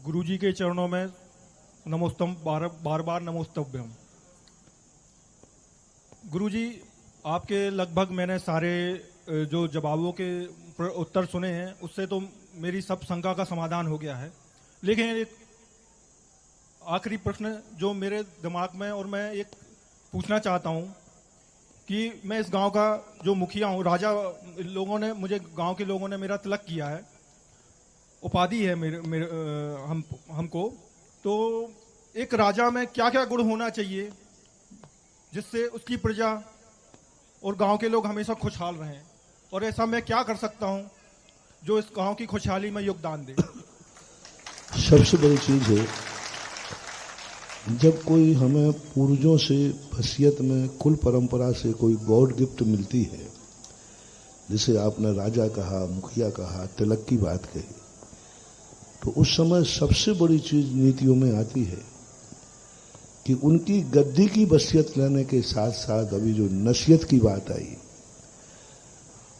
गुरुजी के चरणों में नमोस्तम बार बार नमोस्तव्यम। गुरुजी, आपके लगभग मैंने सारे जो जवाबों के उत्तर सुने हैं, उससे तो मेरी सब शंका का समाधान हो गया है। लेकिन एक आखिरी प्रश्न जो मेरे दिमाग में, और मैं एक पूछना चाहता हूं कि मैं इस गांव का जो मुखिया हूं, राजा लोगों ने मुझे, गांव के लोगों ने मेरा तिलक किया है, उपाधि है हमको। तो एक राजा में क्या क्या गुण होना चाहिए जिससे उसकी प्रजा और गांव के लोग हमेशा खुशहाल रहें, और ऐसा मैं क्या कर सकता हूं जो इस गांव की खुशहाली में योगदान दे? सबसे बड़ी चीज है, जब कोई हमें पूर्वजों से वसीयत में कुल परंपरा से कोई गॉड गिफ्ट मिलती है, जिसे आपने राजा कहा, मुखिया कहा, तिलक की बात कही, तो उस समय सबसे बड़ी चीज नीतियों में आती है कि उनकी गद्दी की वसीयत लेने के साथ साथ अभी जो नसीहत की बात आई,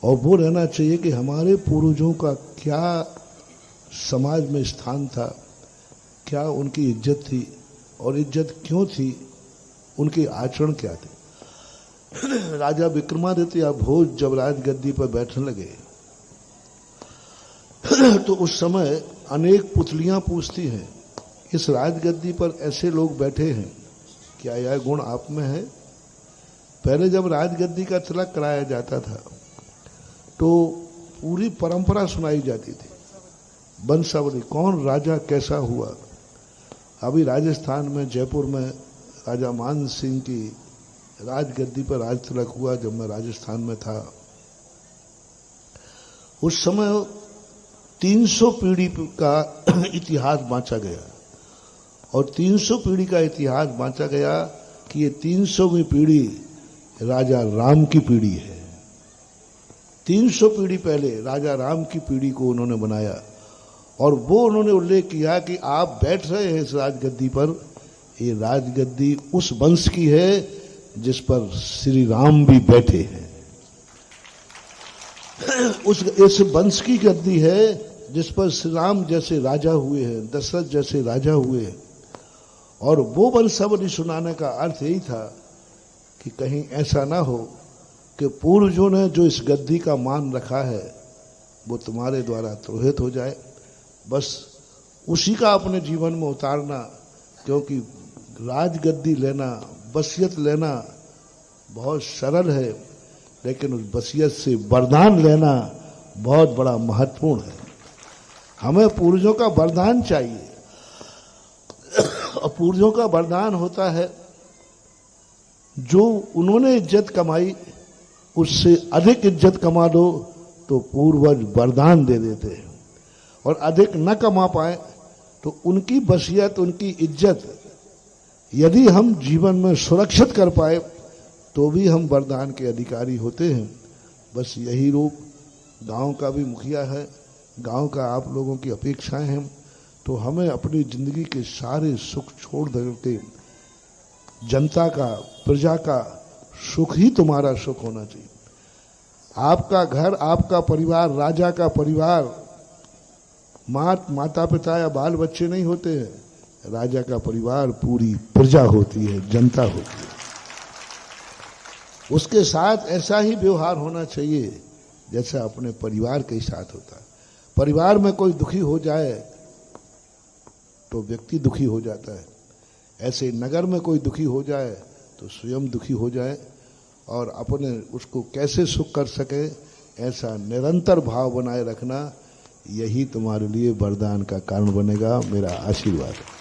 और वो रहना चाहिए कि हमारे पूर्वजों का क्या समाज में स्थान था, क्या उनकी इज्जत थी, और इज्जत क्यों थी, उनके आचरण क्या थे। राजा विक्रमादित्य भोज जब राजगद्दी पर बैठने लगे तो उस समय अनेक पुतलियां पूछती हैं, इस राजगद्दी पर ऐसे लोग बैठे हैं, क्या यह गुण आप में है? पहले जब राजगद्दी का तिलक कराया जाता था तो पूरी परंपरा सुनाई जाती थी, वंशावली, कौन राजा कैसा हुआ। अभी राजस्थान में, जयपुर में राजा मान सिंह की राजगद्दी पर राज तिलक हुआ जब मैं राजस्थान में था। उस समय 300 पीढ़ी का इतिहास बांचा गया, और 300 पीढ़ी का इतिहास बांचा गया कि ये 300वीं पीढ़ी राजा राम की पीढ़ी है। 300 पीढ़ी पहले राजा राम की पीढ़ी को उन्होंने बनाया, और वो उन्होंने उल्लेख किया कि आप बैठ रहे हैं इस राजगद्दी पर, ये राजगद्दी उस वंश की है जिस पर श्री राम भी बैठे हैं। इस वंश की गद्दी है जिस पर श्री राम जैसे राजा हुए हैं, दशरथ जैसे राजा हुए हैं। और वो वंशावली सुनाने का अर्थ यही था कि कहीं ऐसा ना हो कि पूर्वजों ने जो इस गद्दी का मान रखा है वो तुम्हारे द्वारा तुहित हो जाए। बस उसी का अपने जीवन में उतारना, क्योंकि राजगद्दी लेना, वसीयत लेना बहुत सरल है, लेकिन उस वसीयत से वरदान लेना बहुत बड़ा महत्वपूर्ण है। हमें पूर्वजों का वरदान चाहिए, और पूर्वजों का वरदान होता है जो उन्होंने इज्जत कमाई उससे अधिक इज्जत कमा दो तो पूर्वज वरदान दे देते हैं, और अधिक न कमा पाए तो उनकी वसीयत, उनकी इज्जत यदि हम जीवन में सुरक्षित कर पाए तो भी हम वरदान के अधिकारी होते हैं। बस यही रूप गांव का भी मुखिया है, गांव का आप लोगों की अपेक्षाएं हैं। तो हमें अपनी जिंदगी के सारे सुख छोड़ देते, जनता का, प्रजा का सुख ही तुम्हारा सुख होना चाहिए। आपका घर, आपका परिवार, राजा का परिवार, माता पिता या बाल बच्चे नहीं होते हैं। राजा का परिवार पूरी प्रजा होती है, जनता होती है। उसके साथ ऐसा ही व्यवहार होना चाहिए जैसा अपने परिवार के साथ होता है। परिवार में कोई दुखी हो जाए तो व्यक्ति दुखी हो जाता है, ऐसे नगर में कोई दुखी हो जाए तो स्वयं दुखी हो जाए, और अपने उसको कैसे सुख कर सके ऐसा निरंतर भाव बनाए रखना, यही तुम्हारे लिए वरदान का कारण बनेगा। मेरा आशीर्वाद है।